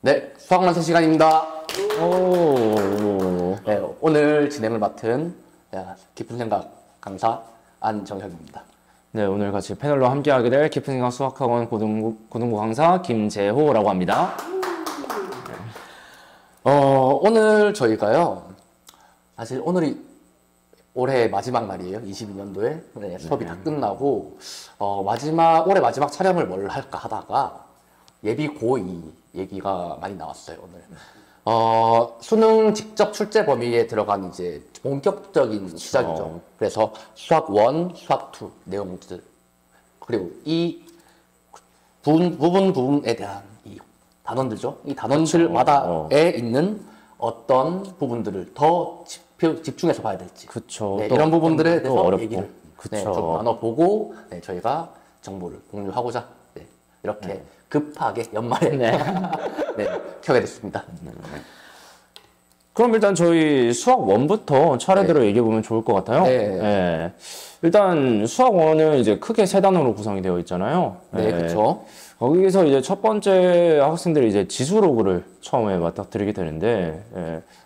네, 수학 완성 시간입니다. 오. 네, 오늘 진행을 맡은 깊은 생각 강사 안정혁입니다. 네, 오늘 같이 패널로 함께하게 될 깊은 생각 수학학원 고등부 강사 김재호라고 합니다. 오늘 저희가요, 사실 오늘이 올해 마지막 날이에요. 22년도에 네, 수업이 다 끝나고 올해 마지막 촬영을 뭘 할까 하다가 예비 고2 얘기가 많이 나왔어요. 오늘 수능 직접 출제 범위에 들어간 이제 본격적인 시작이죠. 그래서 수학 1, 수학 2 내용들, 그리고 이 부분에 대한 이 단원들죠. 이 단원들마다에 있는 어떤 부분들을 더 집중해서 봐야 될지. 그쵸. 네, 이런 부분들에 대해서 어렵고. 얘기를 그쵸. 네, 좀 나눠보고 저희가 정보를 공유하고자 이렇게 급하게 연말에 켜게 됐습니다. 그럼 일단 저희 수학 1부터 차례대로 얘기해보면 좋을 것 같아요. 네. 일단 수학 1은 이제 크게 세 단원으로 구성이 되어 있잖아요. 네, 그렇죠. 거기서 이제 첫 번째 학생들이 이제 지수 로그를 처음에 맞닥뜨리게 되는데,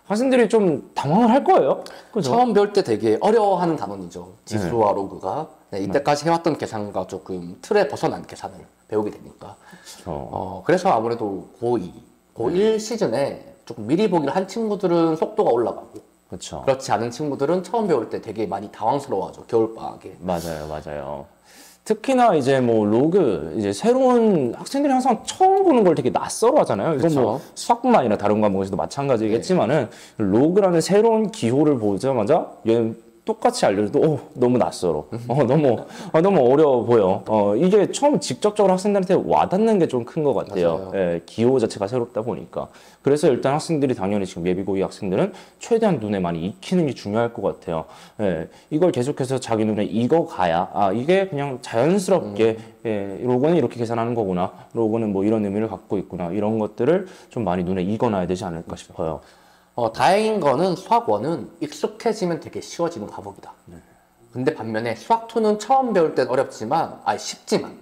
학생들이 좀 당황을 할 거예요. 그죠? 처음 배울 때 되게 어려워하는 단원이죠. 지수와 로그가. 이때까지 해왔던 계산과 조금 틀에 벗어난 계산을 배우게 되니까. 그래서 아무래도 고1 시즌에 조금 미리 보기를 한 친구들은 속도가 올라가고, 그렇죠. 그렇지 않은 친구들은 처음 배울 때 되게 많이 당황스러워하죠. 겨울방학에. 맞아요. 특히나 이제 뭐 로그, 이제 새로운 학생들이 항상 처음 보는 걸 되게 낯설어 하잖아요. 이건 뭐 수학뿐만 아니라 다른 과목에서도 마찬가지겠지만은 로그라는 새로운 기호를 보자마자 얘는 똑같이 알려줘도 너무 낯설어. 너무 어려워 보여. 이게 처음 직접적으로 학생들한테 와닿는 게 좀 큰 것 같아요. 기호 자체가 새롭다 보니까. 그래서 일단 학생들이 당연히 지금 예비 고2 학생들은 최대한 눈에 많이 익히는 게 중요할 것 같아요. 이걸 계속해서 자기 눈에 익어가야 이게 그냥 자연스럽게 로그는 이렇게 계산하는 거구나. 로그는 뭐 이런 의미를 갖고 있구나. 이런 것들을 좀 많이 눈에 익어놔야 되지 않을까 싶어요. 다행인 거는 수학 1은 익숙해지면 되게 쉬워지는 과목이다. 근데 반면에 수학 2는 처음 배울 땐 어렵지만, 쉽지만.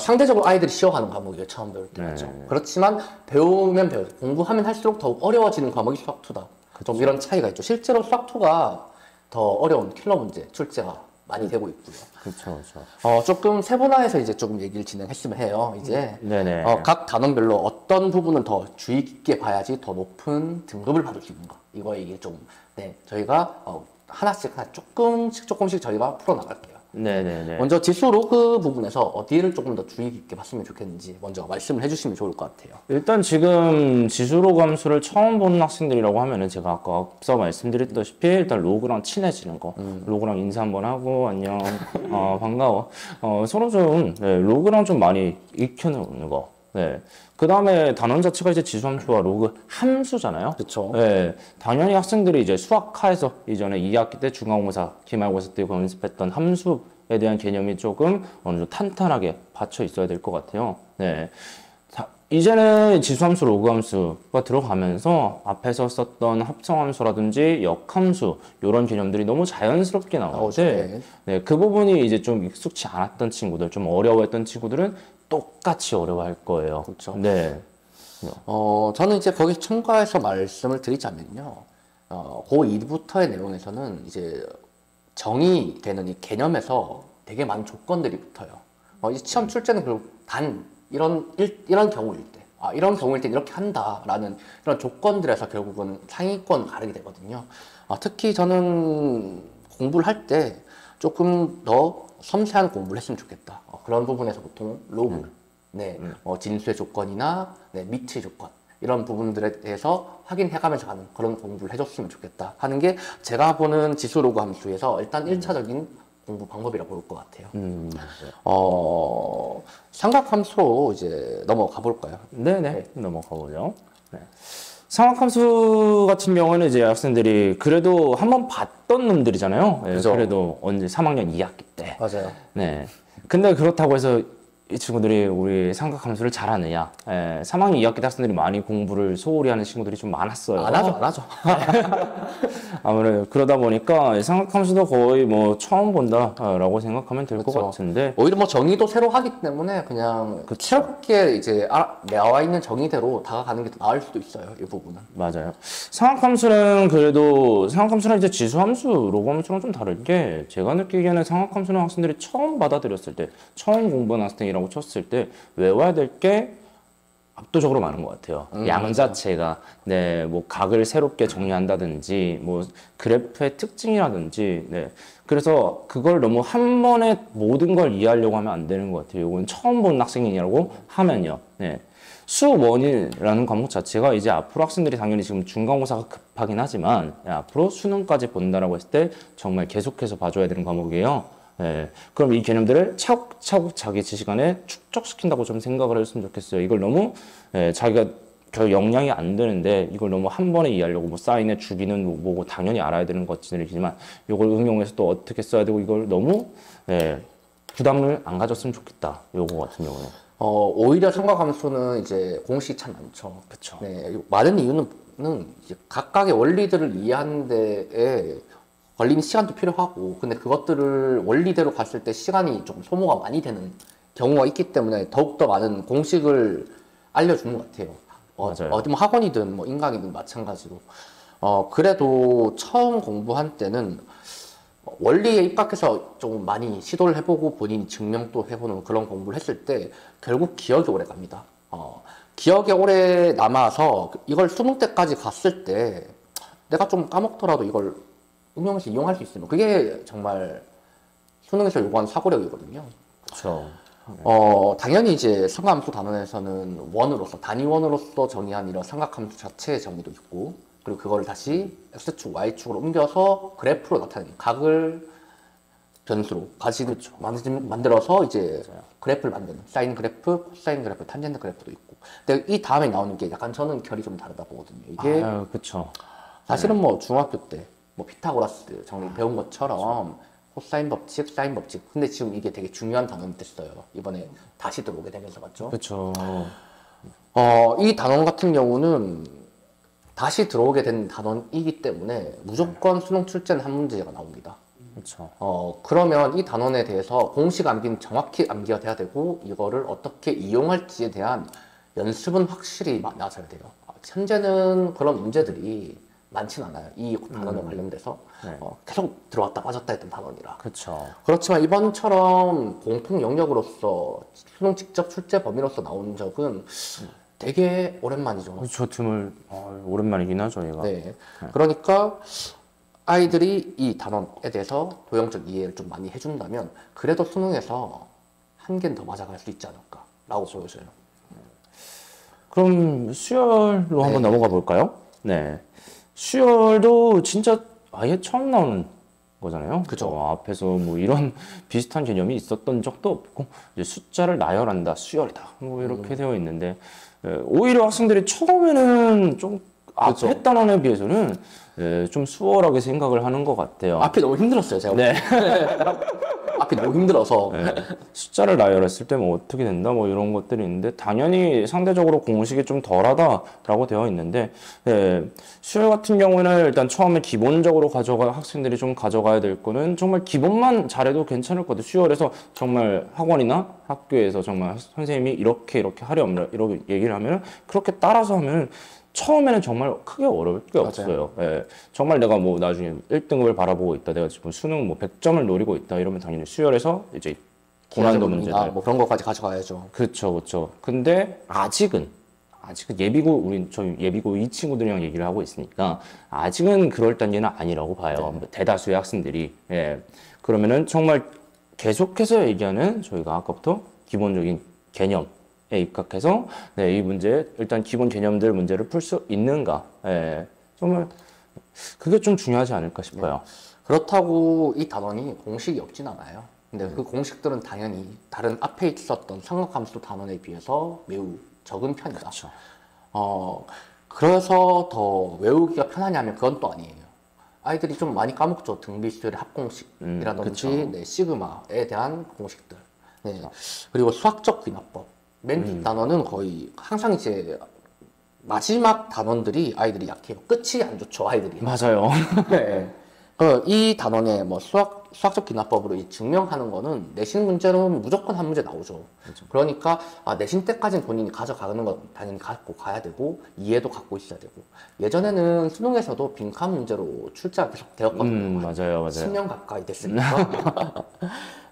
상대적으로 아이들이 쉬워하는 과목이에요, 처음 배울 때. 그렇지만 배우면 공부하면 할수록 더욱 어려워지는 과목이 수학 2다. 좀 이런 차이가 있죠. 실제로 수학 2가 더 어려운 킬러 문제 출제가 많이 되고 있고요. 그렇죠. 조금 세분화해서 이제 조금 얘기를 진행했으면 해요. 이제 각 단원별로 어떤 부분을 더 주의 깊게 봐야지 더 높은 등급을 받을 수 있는가. 이거 얘기 좀 저희가 하나씩 조금씩 저희가 풀어나갈게요. 먼저 지수 로그 부분에서 어디를 조금 더 주의 깊게 봤으면 좋겠는지 먼저 말씀을 해주시면 좋을 것 같아요. 일단 지금 지수 로그 함수를 처음 보는 학생들이라고 하면은 제가 아까 앞서 말씀드렸다시피 일단 로그랑 친해지는 거, 로그랑 인사 한번 하고 안녕, 반가워, 서로 좀 로그랑 좀 많이 익혀놓는 거. 그 다음에 단원 자체가 이제 지수 함수와 로그 함수잖아요. 그렇죠. 당연히 학생들이 이제 수학과에서 이전에 2학기 때 중간고사, 기말고사 때 연습했던 함수에 대한 개념이 조금 어느 정도 탄탄하게 받쳐 있어야 될 것 같아요. 이제는 지수함수, 로그함수가 들어가면서 앞에서 썼던 합성함수라든지 역함수 이런 개념들이 너무 자연스럽게 나오는데 그 부분이 이제 좀 익숙치 않았던 친구들, 좀 어려워했던 친구들은 똑같이 어려워할 거예요. 그렇죠. 저는 이제 거기 첨가해서 말씀을 드리자면요. 고2부터의 내용에서는 이제 정의되는 이 개념에서 되게 많은 조건들이 붙어요. 이 시험 출제는 결국 이런 경우일 때, 이런 경우일 때 이렇게 한다라는 이런 조건들에서 결국은 상위권 가르게 되거든요. 특히 저는 공부를 할 때 조금 더 섬세한 공부를 했으면 좋겠다. 그런 부분에서 보통 로그, 진수의 조건이나 미치의 조건 이런 부분들에 대해서 확인해가면서 가는 그런 공부를 해줬으면 좋겠다 하는 게 제가 보는 지수 로그 함수에서 일단 1차적인 공부 방법이라고 볼 것 같아요. 삼각함수로 이제 넘어가 볼까요? 넘어가 보죠. 삼각함수 같은 경우는 이제 학생들이 그래도 한번 봤던 놈들이잖아요. 그래도 언제 3학년 2학기 때. 맞아요. 근데 그렇다고 해서 이 친구들이 우리 삼각함수를 잘하느냐. 3학년 2학기 때 학생들이 많이 공부를 소홀히 하는 친구들이 좀 많았어요. 안 하죠. 아무래도 그러다 보니까 삼각함수도 거의 뭐 처음 본다라고 생각하면 될 것 같은데. 오히려 뭐 정의도 새로 하기 때문에 그냥 새롭게 이제 나와 있는 정의대로 다가가는 게 더 나을 수도 있어요. 이 부분은. 맞아요. 삼각함수는 그래도 삼각함수는 이제 지수함수, 로그함수랑 좀 다른 게 제가 느끼기에는 삼각함수는 학생들이 처음 받아들였을 때, 처음 공부한 학생이라고 쳤을 때 외워야 될 게 압도적으로 많은 것 같아요. 양 자체가 네, 뭐 각을 새롭게 정리한다든지, 뭐 그래프의 특징이라든지, 네. 그래서 그걸 너무 한 번에 모든 걸 이해하려고 하면 안 되는 것 같아요. 이건 처음 본 학생이라고 하면요. 네. 수원이라는 과목 자체가 이제 앞으로 학생들이 당연히 지금 중간고사가 급하긴 하지만 앞으로 수능까지 본다라고 했을 때 정말 계속해서 봐줘야 되는 과목이에요. 예, 그럼 이 개념들을 차곡차곡 자기 지식 안에 축적시킨다고 좀 생각을 했으면 좋겠어요. 이걸 너무 자기가 별 역량이 안 되는데 이걸 너무 한 번에 이해하려고 뭐 사인의 주기는 뭐고 당연히 알아야 되는 것들이지만 이걸 응용해서 또 어떻게 써야 되고 이걸 너무 부담을 안 가졌으면 좋겠다. 요거 같은 경우는. 오히려 삼각함수는 이제 공식이 참 많죠. 그쵸. 네, 많은 이유는 이제 각각의 원리들을 이해하는 데에 걸리는 시간도 필요하고, 근데 그것들을 원리대로 갔을 때 시간이 좀 소모가 많이 되는 경우가 있기 때문에 더욱더 많은 공식을 알려주는 것 같아요. 맞아요. 어디 뭐 학원이든 뭐 인강이든 마찬가지로. 그래도 처음 공부한 때는 원리에 입각해서 좀 많이 시도를 해보고 본인이 증명도 해보는 그런 공부를 했을 때 결국 기억이 오래 갑니다. 기억에 오래 남아서 이걸 수능 때까지 갔을 때 내가 좀 까먹더라도 이걸 응용해서 이용할 수 있으면 그게 정말 수능에서 요구하는 사고력이거든요. 그렇죠. 당연히 이제 삼각함수 단원에서는 원으로서 단위원으로서 정의한 이런 삼각함수 자체의 정의도 있고, 그리고 그거를 다시 x축, y축으로 옮겨서 그래프로 나타내는 각을 변수로 만들어서 이제 그래프를 만드는 사인 그래프, 코사인 그래프, 탄젠트 그래프도 있고. 근데 이 다음에 나오는 게 약간 저는 결이 좀 다르다 보거든요. 이게 그렇죠. 사실은 뭐 중학교 때 뭐 피타고라스 정리 배운 것처럼 코사인 법칙, 사인 법칙. 근데 지금 이게 되게 중요한 단원이 됐어요. 이번에 다시 들어오게 되면서 맞죠? 그렇죠. 이 단원 같은 경우는 다시 들어오게 된 단원이기 때문에 무조건 수능 출제는 한 문제가 나옵니다. 그렇죠. 그러면 이 단원에 대해서 공식 암기는 정확히 암기가 돼야 되고 이거를 어떻게 이용할지에 대한 연습은 확실히 많아져야 돼요. 현재는 그런 문제들이 많진 않아요. 이 단원에 관련돼서 계속 들어왔다 빠졌다 했던 단원이라. 그렇죠. 그렇지만 이번처럼 공통 영역으로서 수능 직접 출제 범위로서 나온 적은 되게 오랜만이죠. 저 틈을 오랜만이긴 하죠, 얘가. 네. 그러니까 아이들이 이 단원에 대해서 도형적 이해를 좀 많이 해준다면 그래도 수능에서 한 개는 더 맞아갈 수 있지 않을까라고 보여져요. 그럼 수열로 한번 넘어가 볼까요? 네. 수열도 진짜 아예 처음 나오는 거잖아요. 그죠. 앞에서 뭐 이런 비슷한 개념이 있었던 적도 없고 이제 숫자를 나열한다, 수열이다 뭐 이렇게 되어 있는데 오히려 학생들이 처음에는 좀 앞에 단원에 비해서는 좀 수월하게 생각을 하는 것 같아요. 앞이 너무 힘들었어요, 제가. 네. 앞이 너무 힘들어서. 숫자를 나열했을 때 뭐 어떻게 된다 뭐 이런 것들이 있는데 당연히 상대적으로 공식이 좀 덜하다라고 되어 있는데 수열 같은 경우는 일단 처음에 기본적으로 학생들이 좀 가져가야 될 거는 정말 기본만 잘해도 괜찮을 것 같아요. 수열에서 정말 학원이나 학교에서 정말 선생님이 이렇게 하렴 이렇게 얘기를 하면 그렇게 따라서 하면 처음에는 정말 크게 어려울 게 없어요. 정말 내가 뭐 나중에 1등급을 바라보고 있다. 내가 지금 수능 뭐 100점을 노리고 있다. 이러면 당연히 수열에서 이제 고난도 문제들. 뭐 그런 것까지 가져가야죠. 그렇죠. 근데 아직은 저희 예비고 이 친구들이랑 얘기를 하고 있으니까 아직은 그럴 단계는 아니라고 봐요. 대다수의 학생들이. 그러면은 정말 계속해서 얘기하는 저희가 아까부터 기본적인 개념. 에 입각해서 이 문제 일단 기본 개념들 문제를 풀 수 있는가 정말 그게 좀 중요하지 않을까 싶어요. 그렇다고 이 단원이 공식이 없진 않아요. 근데 그 공식들은 당연히 다른 앞에 있었던 삼각함수 단원에 비해서 매우 적은 편이다. 그렇죠. 그래서 더 외우기가 편하냐면 그건 또 아니에요. 아이들이 좀 많이 까먹죠. 등비수열의 합공식이라든지 시그마에 대한 공식들. 네. 그리고 수학적 귀납법. 맨 뒷단원은 거의 항상 이제 마지막 단원들이 아이들이 약해요. 끝이 안 좋죠, 아이들이. 맞아요. 네. 이 단원의 뭐 수학적 귀납법으로 이 증명하는 거는 내신 문제로는 무조건 한 문제 나오죠. 그러니까 내신 때까지는 본인이 가져가는 건 당연히 갖고 가야 되고 이해도 갖고 있어야 되고 예전에는 수능에서도 빈칸 문제로 출제가 계속 되었거든요. 맞아요, 맞아요. 10년 가까이 됐으니까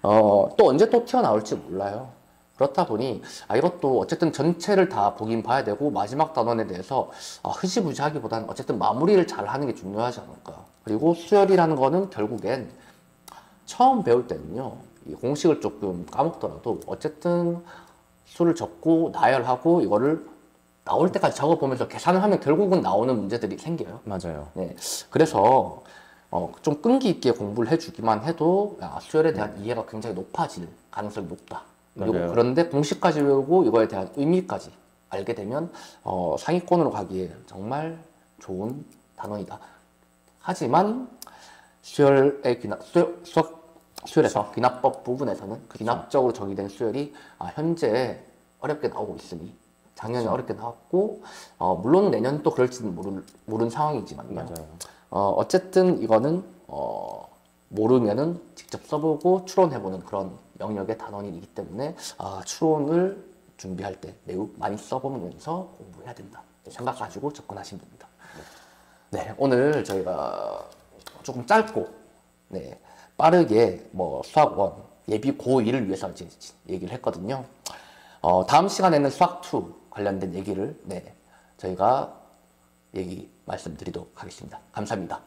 또 언제 또 튀어나올지 몰라요. 그렇다 보니 이것도 어쨌든 전체를 다 보긴 봐야 되고 마지막 단원에 대해서 흐지부지하기보다는 어쨌든 마무리를 잘 하는 게 중요하지 않을까. 그리고 수열이라는 거는 결국엔 처음 배울 때는요 이 공식을 조금 까먹더라도 어쨌든 수를 적고 나열하고 이거를 나올 때까지 적어보면서 계산을 하면 결국은 나오는 문제들이 생겨요. 맞아요. 네, 그래서 좀 끈기 있게 공부를 해주기만 해도 수열에 대한 이해가 굉장히 높아질 가능성이 높다. 그리고 맞아요. 그런데 공식까지 외우고 이거에 대한 의미까지 알게 되면 상위권으로 가기에 정말 좋은 단원이다. 하지만 수열에서 귀납법 부분에서는 귀납적으로 정의된 수열이 현재 어렵게 나오고 있으니 작년에 어렵게 나왔고 물론 내년 또 그럴지는 모르는 상황이지만요. 맞아요. 어쨌든 이거는 모르면은 직접 써보고 추론해보는 그런 영역의 단원이기 때문에 추론을 준비할 때 매우 많이 써보면서 공부해야 된다 생각 가지고 접근하시면 됩니다. 네, 오늘 저희가 조금 짧고 빠르게 뭐 수학 1 예비 고2를 위해서 이제 얘기를 했거든요. 다음 시간에는 수학 2 관련된 얘기를 저희가 말씀드리도록 하겠습니다. 감사합니다.